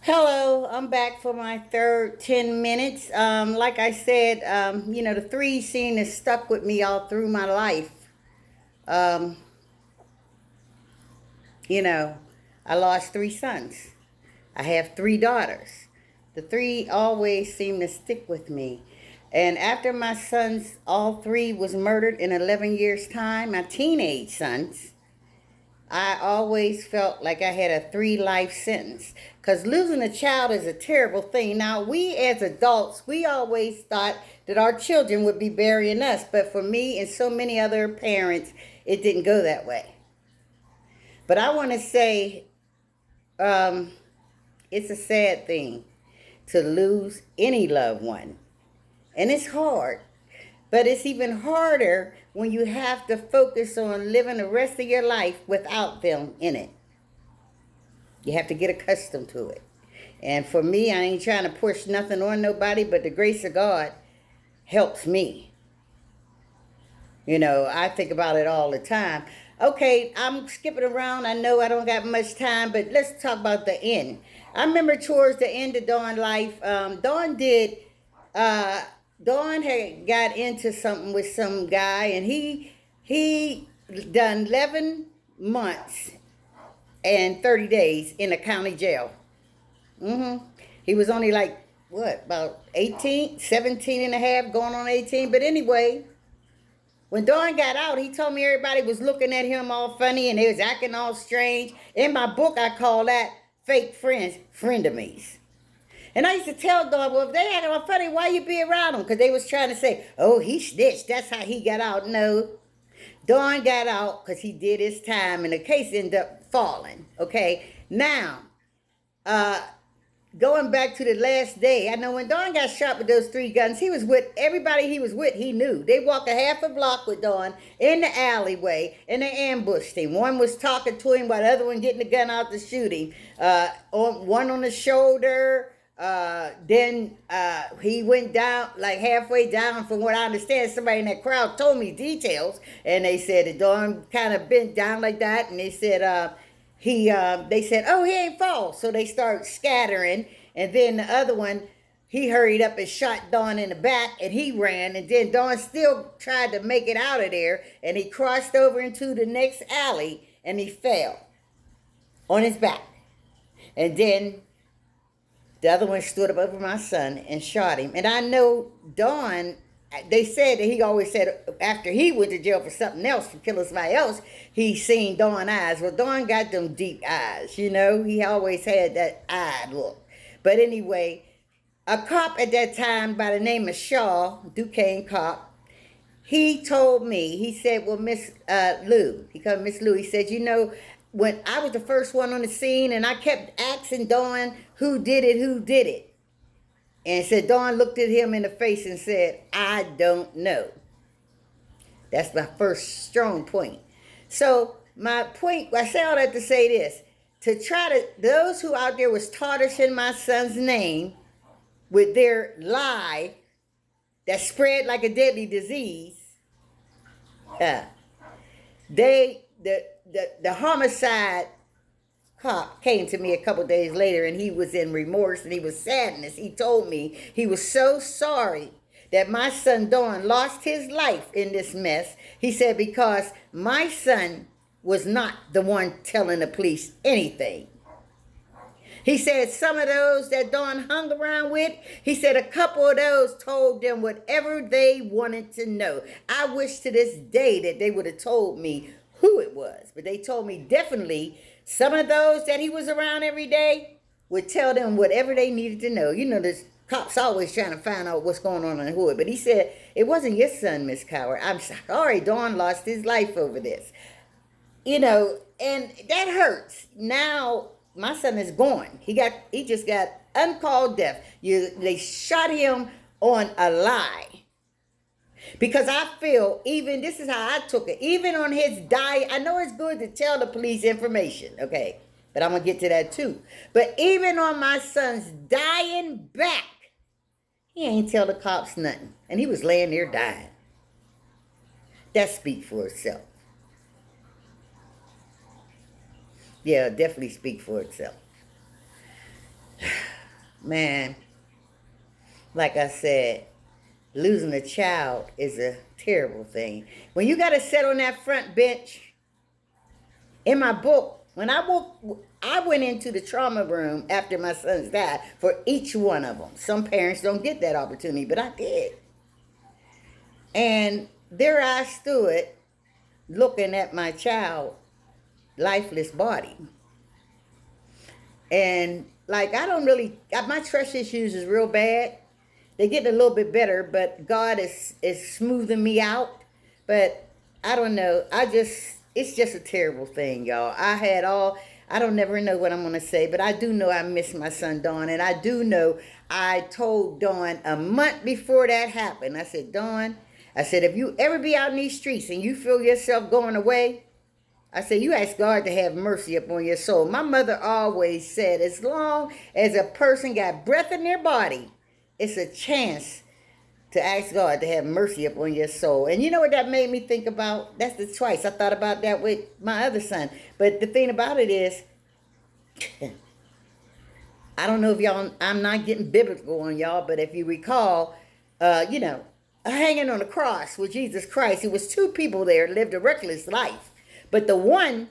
Hello, I'm back for my third 10 minutes. Like I said, the three scene is stuck with me all through my life. Um, you know, I lost three sons. I have three daughters. The three always seem to stick with me. And after my sons, all three was murdered in 11 years' time, my teenage sons, I always felt like I had a 3 life sentence. Because losing a child is a terrible thing. Now, we as adults, we always thought that our children would be burying us. But for me and so many other parents, it didn't go that way. But I want to say um, it's a sad thing to lose any loved one. And it's hard. But it's even harder when you have to focus on living the rest of your life without them in it. You have to get accustomed to it. And for me, I ain't trying to push nothing on nobody, but the grace of God helps me. I think about it all the time. Okay, I'm skipping around. I know I don't got much time, but let's talk about the end. I remember towards the end of Dawn life, uh, Dawn had got into something with some guy, and he done 11 months and 30 days in a county jail. He was only like, what, about 18, 17 and a half, going on 18. But anyway, when Dawn got out, he told me everybody was looking at him all funny and they was acting all strange. In my book, I call that fake friends, frenemies. And I used to tell Dawn, well, if they acting all funny, why you be around them? Because they was trying to say, oh, he snitched. That's how he got out. No. Dawn got out because he did his time and the case ended up falling. Okay. Now, uh, going back to the last day, I know when Dawn got shot with those 3 guns, he was with everybody he was with. He knew they walked a half a block with Dawn in the alleyway, and they ambushed him. One was talking to him while the other one getting the gun out to shoot him. One on the shoulder. Then he went down, like halfway down. From what I understand, somebody in that crowd told me details, and they said that Dawn kind of bent down like that, and they said they said, oh, he ain't fall. So they start scattering. And then the other one, he hurried up and shot Dawn in the back and he ran. And then Dawn still tried to make it out of there. And he crossed over into the next alley and he fell on his back. And then the other one stood up over my son and shot him. And I know Dawn, they said that he always said after he went to jail for something else, for killing somebody else, he seen Dawn eyes. Well, Dawn got them deep eyes, He always had that eye look. But anyway, a cop at that time by the name of Shaw, Duquesne cop, he told me, he said, well, Miss Lou, he called Miss Lou, he said, when I was the first one on the scene and I kept asking Dawn who did it. And said, Dawn looked at him in the face and said, I don't know. That's my first strong point. So my point, I say all that to say this, those who out there was tarnishing my son's name with their lie that spread like a deadly disease, uh, the homicide cop came to me a couple days later and he was in remorse and he was sadness. He told me he was so sorry that my son Dawn lost his life in this mess. He said because my son was not the one telling the police anything. He said some of those that Dawn hung around with, he said a couple of those told them whatever they wanted to know. I wish to this day that they would have told me who it was. But they told me definitely some of those that he was around every day would tell them whatever they needed to know. There's cops always trying to find out what's going on in the hood. But he said, it wasn't your son, Miss Coward. I'm sorry, Dawn lost his life over this. And that hurts. Now my son is gone. He just got uncalled death. They shot him on a lie. Because I feel, even this is how I took it, even on his die, I know it's good to tell the police information, okay? But I'm going to get to that too. But even on my son's dying back, he ain't tell the cops nothing. And he was laying there dying. That speaks for itself. Yeah, definitely speak for itself. Man, like I said, losing a child is a terrible thing. When you got to sit on that front bench, in my book, when I went into the trauma room after my sons died for each one of them. Some parents don't get that opportunity, but I did. And there I stood looking at my child lifeless body. And like, I don't really, my trust issues is real bad. They're getting a little bit better, but God is smoothing me out. But I don't know. It's just a terrible thing, y'all. I don't never know what I'm going to say, but I do know I miss my son, Dawn. And I do know I told Dawn a month before that happened. I said, Dawn, I said, if you ever be out in these streets and you feel yourself going away, I said, you ask God to have mercy upon your soul. My mother always said, as long as a person got breath in their body, it's a chance to ask God to have mercy upon your soul. And you know what that made me think about? That's the twice I thought about that with my other son. But the thing about it is, I don't know if y'all, I'm not getting biblical on y'all, but if you recall, hanging on the cross with Jesus Christ, it was two people there lived a reckless life. But the one,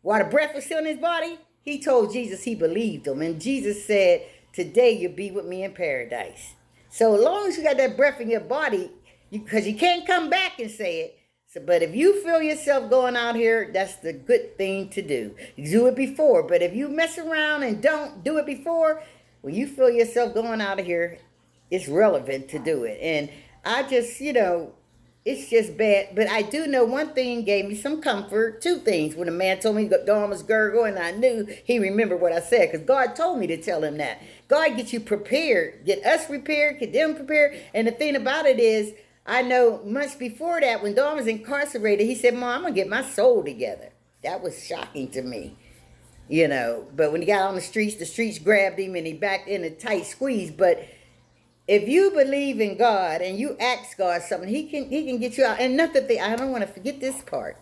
while the breath was still in his body, he told Jesus he believed him. And Jesus said, today you'll be with me in paradise. So as long as you got that breath in your body, because you can't come back and say it. So, but if you feel yourself going out here, that's the good thing to do. You do it before. But if you mess around and don't do it before, when you feel yourself going out of here, it's relevant to do it. And I just, it's just bad. But I do know one thing gave me some comfort. Two things. When a man told me Dawn was gurgle, and I knew he remembered what I said, because God told me to tell him that. God get you prepared, get us prepared, get them prepared. And the thing about it is, I know months before that, when Dawn was incarcerated, he said, Mom, I'm going to get my soul together. That was shocking to me, But when he got on the streets grabbed him and he backed in a tight squeeze. But if you believe in God and you ask God something, he can get you out. And another thing, I don't want to forget this part.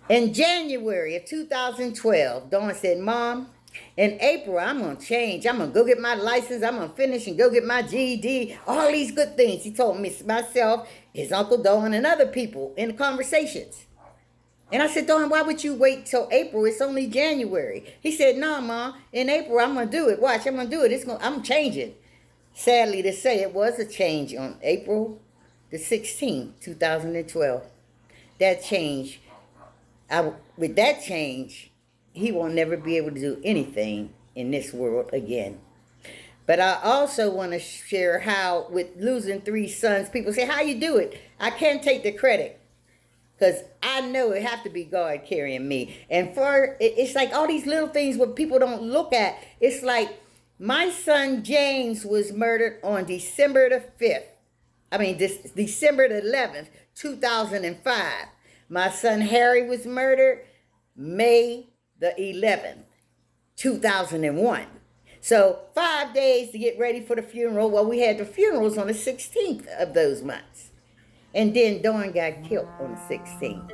In January of 2012, Dawn said, Mom, in April, I'm going to change. I'm going to go get my license. I'm going to finish and go get my GED. All these good things. He told me, myself, his Uncle Dawn, and other people in the conversations. And I said, Dawn, why would you wait till April? It's only January. He said, no, Mom, in April, I'm going to do it. Watch, I'm going to do it. I'm changing. Sadly to say, it was a change on April the 16th, 2012. That change, with that change, he will never be able to do anything in this world again. But I also want to share how, with losing 3 sons, people say, how you do it? I can't take the credit, because I know it have to be God carrying me. And it's like all these little things what people don't look at. It's like my son James was murdered on December the 5th. December the 11th, 2005. My son Harry was murdered May the 11th, 2001. So 5 days to get ready for the funeral. Well, we had the funerals on the 16th of those months. And then Dawn got killed on the 16th.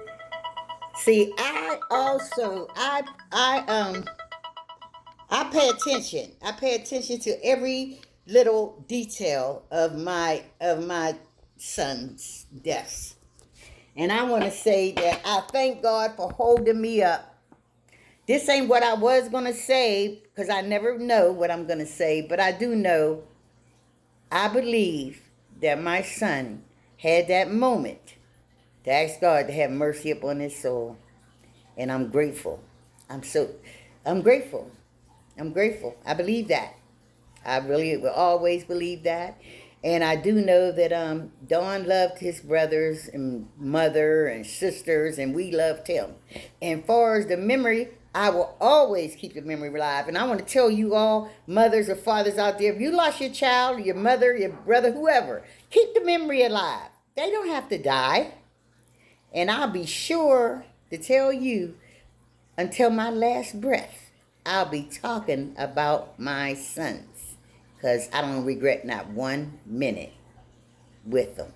See, I pay attention. I pay attention to every little detail of my son's deaths. And I want to say that I thank God for holding me up. This ain't what I was going to say, because I never know what I'm going to say, but I do know, I believe that my son had that moment to ask God to have mercy upon his soul. And I'm grateful. I'm grateful. I'm grateful. I believe that. I really will always believe that. And I do know that Dawn loved his brothers and mother and sisters, and we loved him. And far as the memory, I will always keep the memory alive. And I want to tell you all, mothers or fathers out there, if you lost your child, your mother, your brother, whoever, keep the memory alive. They don't have to die. And I'll be sure to tell you, until my last breath, I'll be talking about my sons. Because I don't regret not 1 minute with them.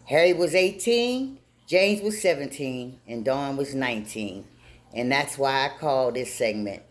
Harry was 18, James was 17, and Dawn was 19. And that's why I call this segment